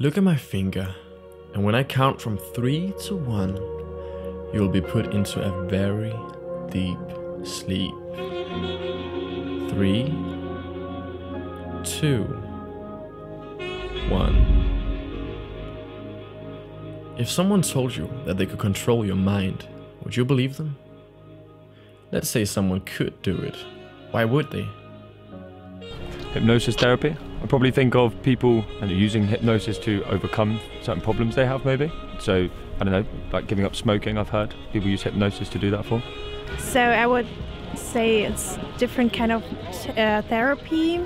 Look at my finger, and when I count from 3 to 1, you will be put into a very deep sleep. 3, 2, 1. If someone told you that they could control your mind, would you believe them? Let's say someone could do it. Why would they? Hypnosis therapy. I probably think of people using hypnosis to overcome certain problems they have, maybe. So, I don't know, like giving up smoking, I've heard people use hypnosis to do that for. So I would say it's different kind of therapy,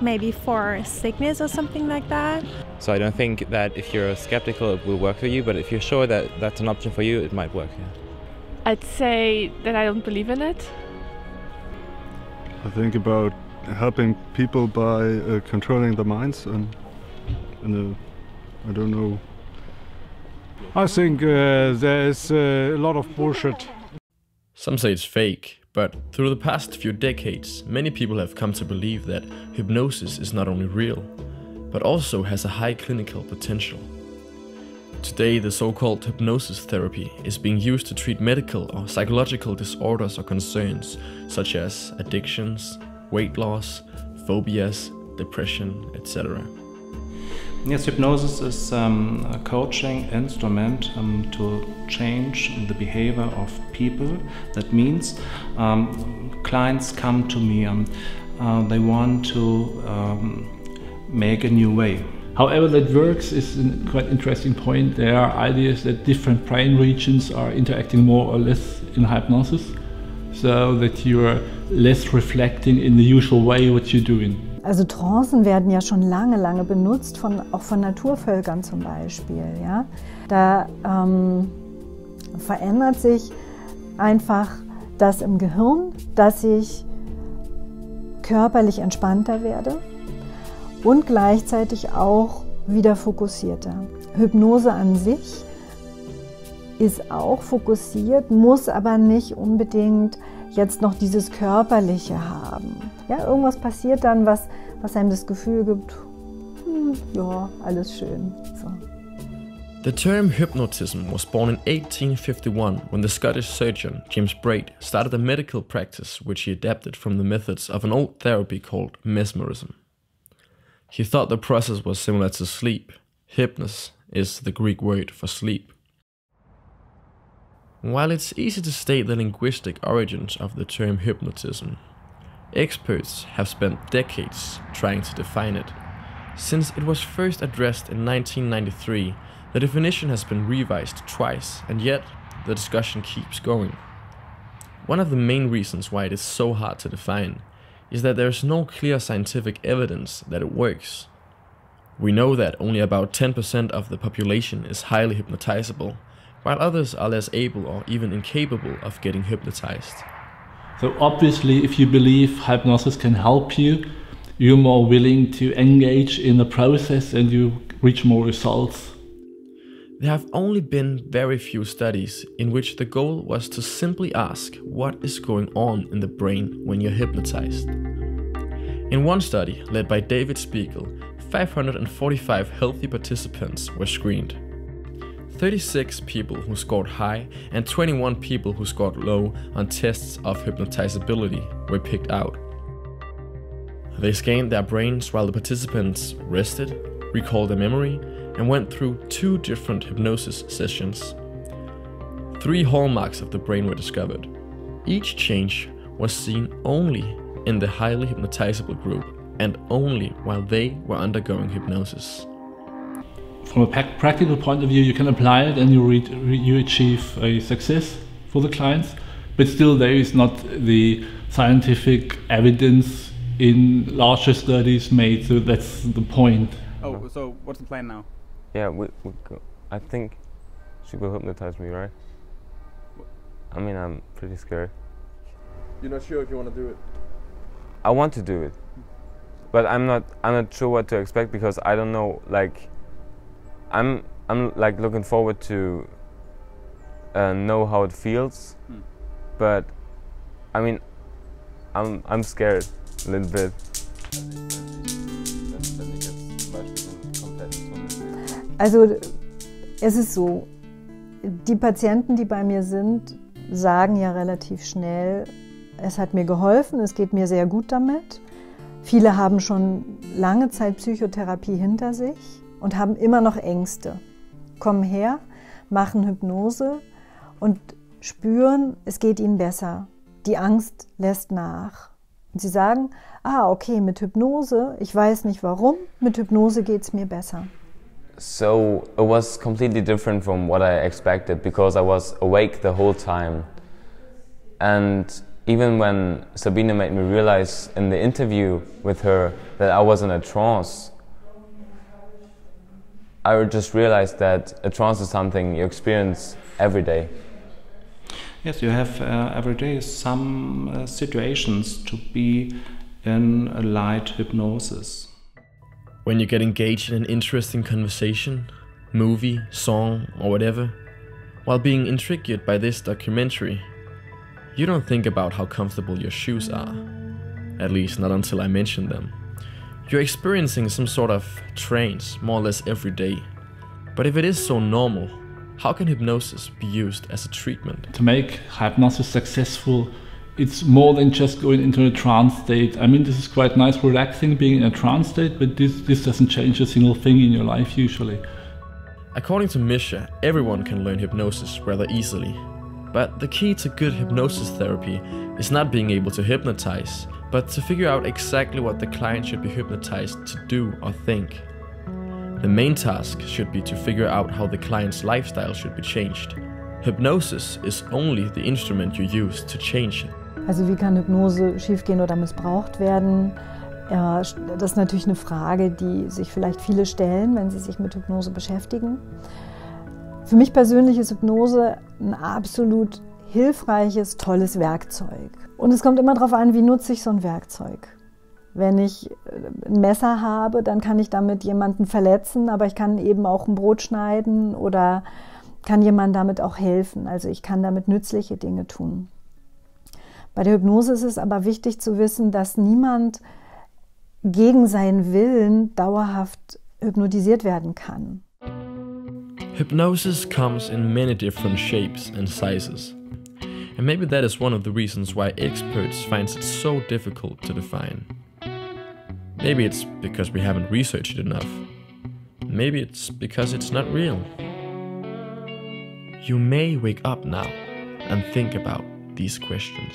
maybe for sickness or something like that. So I don't think that if you're skeptical it will work for you, but if you're sure that that's an option for you, it might work. Yeah. I'd say that I don't believe in it. I think about helping people by controlling their minds and I don't know. I think there is a lot of bullshit. Some say it's fake, but through the past few decades, many people have come to believe that hypnosis is not only real, but also has a high clinical potential. Today, the so-called hypnosis therapy is being used to treat medical or psychological disorders or concerns, such as addictions, weight loss, phobias, depression, etc. Yes, hypnosis is a coaching instrument to change the behavior of people. That means clients come to me, they want to make a new way. However that works is a quite interesting point. There are ideas that different brain regions are interacting more or less in hypnosis, so that you are less reflecting in the usual way what you're doing. Also Trancen werden ja schon lange benutzt, auch von Naturvölkern zum Beispiel. Ja? Da verändert sich einfach das im Gehirn, dass ich körperlich entspannter werde und gleichzeitig auch wieder fokussierter. Hypnose an sich ist auch fokussiert, muss aber nicht unbedingt jetzt noch dieses Körperliche haben. Ja, irgendwas passiert dann, was einem das Gefühl gibt, ja, alles schön. So. The term hypnotism was born in 1851 when the Scottish surgeon James Braid started a medical practice which he adapted from the methods of an old therapy called mesmerism. He thought the process was similar to sleep. Hypnos is the Greek word for sleep. While it's easy to state the linguistic origins of the term hypnotism, experts have spent decades trying to define it. Since it was first addressed in 1993, the definition has been revised twice, and yet the discussion keeps going. One of the main reasons why it is so hard to define is that there is no clear scientific evidence that it works. We know that only about 10% of the population is highly hypnotizable, while others are less able or even incapable of getting hypnotized. So obviously, if you believe hypnosis can help you, you're more willing to engage in the process and you reach more results. There have only been very few studies in which the goal was to simply ask what is going on in the brain when you're hypnotized. In one study, led by David Spiegel, 545 healthy participants were screened. 36 people who scored high and 21 people who scored low on tests of hypnotizability were picked out. They scanned their brains while the participants rested, recalled their memory, and went through 2 different hypnosis sessions. 3 hallmarks of the brain were discovered. Each change was seen only in the highly hypnotizable group and only while they were undergoing hypnosis. From a practical point of view, you can apply it and you achieve a success for the clients, but still there is not the scientific evidence in larger studies made, so that's the point. Oh, so what's the plan now? Yeah, I think she will hypnotize me, right? I mean, I'm pretty scared. You're not sure if you want to do it? I want to do it, but I'm not sure what to expect because I don't know, like, I'm like looking forward to know how it feels, but I mean, I'm scared a little bit. Also es ist so, die Patienten, die bei mir sind, sagen ja relativ schnell, es hat mir geholfen, es geht mir sehr gut damit. Viele haben schon lange Zeit Psychotherapie hinter sich und haben immer noch Ängste. Kommen her, machen Hypnose und spüren, es geht ihnen besser. Die Angst lässt nach. Und sie sagen, okay, mit Hypnose, ich weiß nicht warum, mit Hypnose geht es mir besser. So it was completely different from what I expected because I was awake the whole time. And even when Sabine made me realize in the interview with her that I was in a trance, I just realized that a trance is something you experience every day. Yes, you have every day some situations to be in a light hypnosis. When you get engaged in an interesting conversation, movie, song, or whatever, while being intrigued by this documentary, you don't think about how comfortable your shoes are. At least not until I mention them. You're experiencing some sort of trance more or less every day. But if it is so normal, how can hypnosis be used as a treatment? To make hypnosis successful, it's more than just going into a trance state. I mean, this is quite nice, relaxing, being in a trance state, but this doesn't change a single thing in your life usually. According to Misha, everyone can learn hypnosis rather easily. But the key to good hypnosis therapy is not being able to hypnotize, but to figure out exactly what the client should be hypnotized to do or think. The main task should be to figure out how the client's lifestyle should be changed. Hypnosis is only the instrument you use to change it. Also wie kann Hypnose schiefgehen oder missbraucht werden? Das ist natürlich eine Frage, die sich vielleicht viele stellen, wenn sie sich mit Hypnose beschäftigen. Für mich persönlich ist Hypnose ein absolut hilfreiches, tolles Werkzeug. Und es kommt immer darauf an, wie nutze ich so ein Werkzeug. Wenn ich ein Messer habe, dann kann ich damit jemanden verletzen, aber ich kann eben auch ein Brot schneiden oder kann jemandem damit auch helfen. Also ich kann damit nützliche Dinge tun. Bei der Hypnose ist es aber wichtig zu wissen, dass niemand gegen seinen Willen dauerhaft hypnotisiert werden kann. Hypnosis comes in many different shapes and sizes. And maybe that is one of the reasons why experts find it so difficult to define. Maybe it's because we haven't researched it enough. Maybe it's because it's not real. You may wake up now and think about these questions.